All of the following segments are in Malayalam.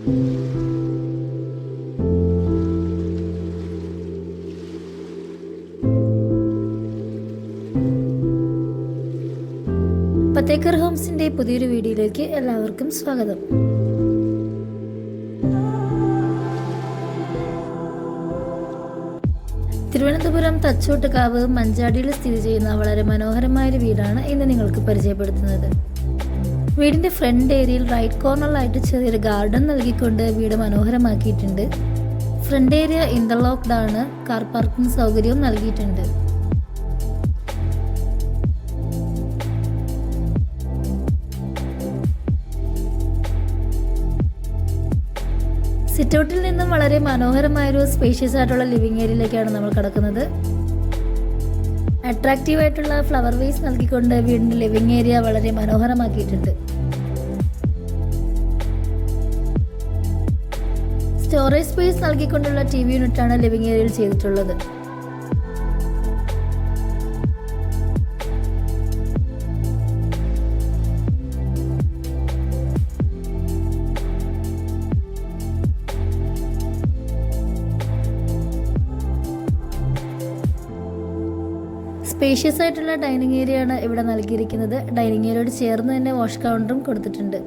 പത്തേക്കർ ഹോംസിന്റെ പുതിയൊരു വീഡിയോയിലേക്ക് എല്ലാവർക്കും സ്വാഗതം. തിരുവനന്തപുരം തച്ചോട്ടുകാവ് മഞ്ചാടിയിൽ സ്ഥിതി ചെയ്യുന്ന വളരെ മനോഹരമായൊരു വീടാണ് ഇന്ന് നിങ്ങൾക്ക് പരിചയപ്പെടുത്തുന്നത്. വീടിന്റെ ഫ്രണ്ട് ഏരിയയിൽ റൈറ്റ് കോർണറിലായിട്ട് ചെറിയൊരു ഗാർഡൻ നൽകിക്കൊണ്ട് വീട് മനോഹരമാക്കിയിട്ടുണ്ട്. ഫ്രണ്ട് ഏരിയ ഇന്റർലോക്ക്ഡ് ആണ്. കാർ പാർക്കിംഗ് സൗകര്യവും നൽകിയിട്ടുണ്ട്. സിറ്റൗട്ടിൽ നിന്നും വളരെ മനോഹരമായൊരു സ്പേഷ്യസ് ആയിട്ടുള്ള ലിവിംഗ് ഏരിയയിലേക്കാണ് നമ്മൾ കടക്കുന്നത്. അട്രാക്റ്റീവ് ആയിട്ടുള്ള ഫ്ലവർ വേസ് നൽകിക്കൊണ്ട് വീടിന്റെ ലിവിംഗ് ഏരിയ വളരെ മനോഹരമാക്കിയിട്ടുണ്ട്. സ്റ്റോറേജ് സ്പേസ് നൽകിക്കൊണ്ടുള്ള TV യൂണിറ്റാണ് ലിവിംഗ് ഏരിയയിൽ ചെയ്തിട്ടുള്ളത്. സ്പേഷ്യസ് ആയിട്ടുള്ള ഡൈനിങ് ഏരിയ ആണ് ഇവിടെ നൽകിയിരിക്കുന്നത്. ഡൈനിങ് ഏരിയയോട് ചേർന്ന് തന്നെ വാഷ് കൗണ്ടറും കൊടുത്തിട്ടുണ്ട്.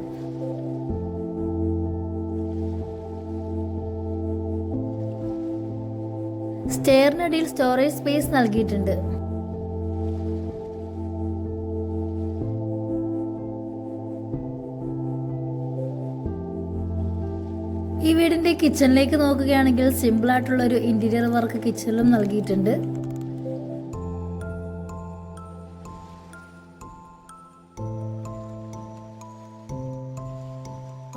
സ്റ്റെയറിനടിയിൽ സ്റ്റോറേജ് സ്പേസ് നൽകിയിട്ടുണ്ട്. ഈ വീടിന്റെ കിച്ചണിലേക്ക് നോക്കുകയാണെങ്കിൽ സിമ്പിൾ ആയിട്ടുള്ള ഒരു ഇന്റീരിയർ വർക്ക് കിച്ചണിലും നൽകിയിട്ടുണ്ട്.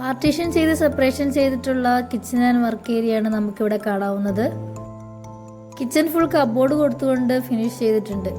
പാർട്ടീഷൻ ചെയ്ത് സെപ്പറേഷൻ ചെയ്തിട്ടുള്ള കിച്ചൺ ആൻഡ് വർക്ക് ഏരിയ ആണ് നമുക്കിവിടെ കാണാവുന്നത്. കിച്ചൺ ഫുൾ കബോർഡ് കൊടുത്തുകൊണ്ട് ഫിനിഷ് ചെയ്തിട്ടുണ്ട്.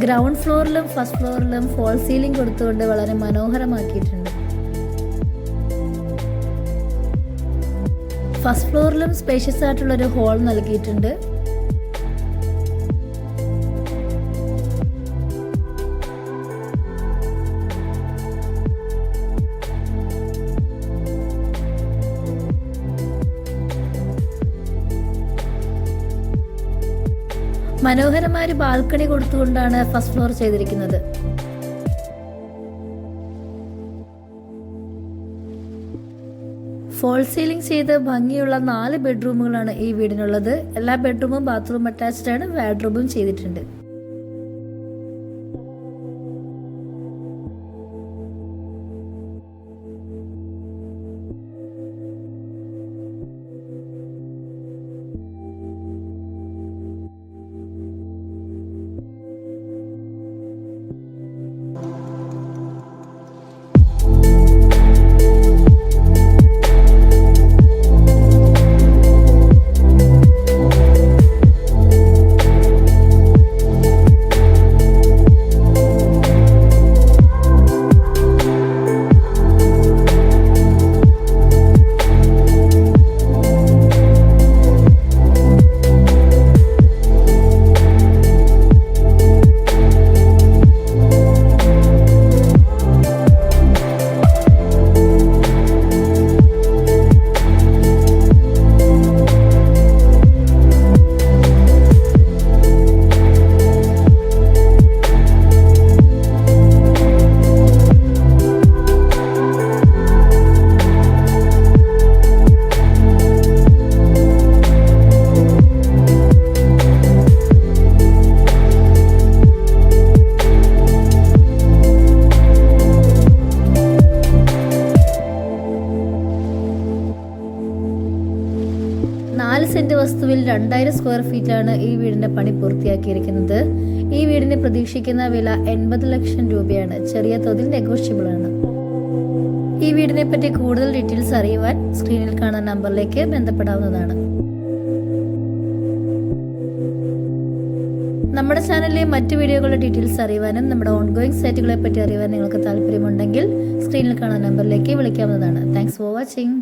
ഗ്രൗണ്ട് ഫ്ലോറിലും ഫസ്റ്റ് ഫ്ലോറിലും ഫോൾ സീലിംഗ് കൊടുത്തുകൊണ്ട് വളരെ മനോഹരമാക്കിയിട്ടുണ്ട്. ഫസ്റ്റ് ഫ്ലോറിലും സ്പേഷ്യസ് ആയിട്ടുള്ളൊരു ഹോൾ നൽകിയിട്ടുണ്ട്. മനോഹരമായ ഒരു ബാൽക്കണി കൊടുത്തുകൊണ്ടാണ് ഫസ്റ്റ് ഫ്ലോർ ചെയ്തിരിക്കുന്നത്. ഫോൾ സീലിംഗ് ചെയ്ത് ഭംഗിയുള്ള 4 ബെഡ്റൂമുകളാണ് ഈ വീടിനുള്ളത്. എല്ലാ ബെഡ്റൂമും ബാത്റൂം അറ്റാച്ച്ഡ് ആണ്. വാർഡ്രോബും ചെയ്തിട്ടുണ്ട്. വസ്തുവിൽ 2000 സ്ക്വയർ ഫീറ്റിലാണ് ഈ വീടിന്റെ പണി പൂർത്തിയാക്കിയിരിക്കുന്നത്. ഈ വീടിന് പ്രതീക്ഷിക്കുന്ന വില 80 ലക്ഷം രൂപയാണ്. ചെറിയ തോതിൽ നെഗോഷ്യബിൾ ആണ്. ഈ വീടിനെ പറ്റി കൂടുതൽ ഡീറ്റെയിൽസ് അറിയുവാൻ സ്ക്രീനിൽ കാണുന്ന നമ്പറിലേക്ക് ബന്ധപ്പെടാവുന്നതാണ്. നമ്മുടെ ചാനലിലെ മറ്റു വീഡിയോകളുടെ ഡീറ്റെയിൽസ് അറിയുവാനും നമ്മുടെ ഓൺഗോയിങ് സൈറ്റുകളെ പറ്റി അറിയുവാൻ നിങ്ങൾക്ക് താല്പര്യമുണ്ടെങ്കിൽ സ്ക്രീനിൽ കാണുന്ന നമ്പറിലേക്ക് വിളിക്കാവുന്നതാണ്. Thanks for watching.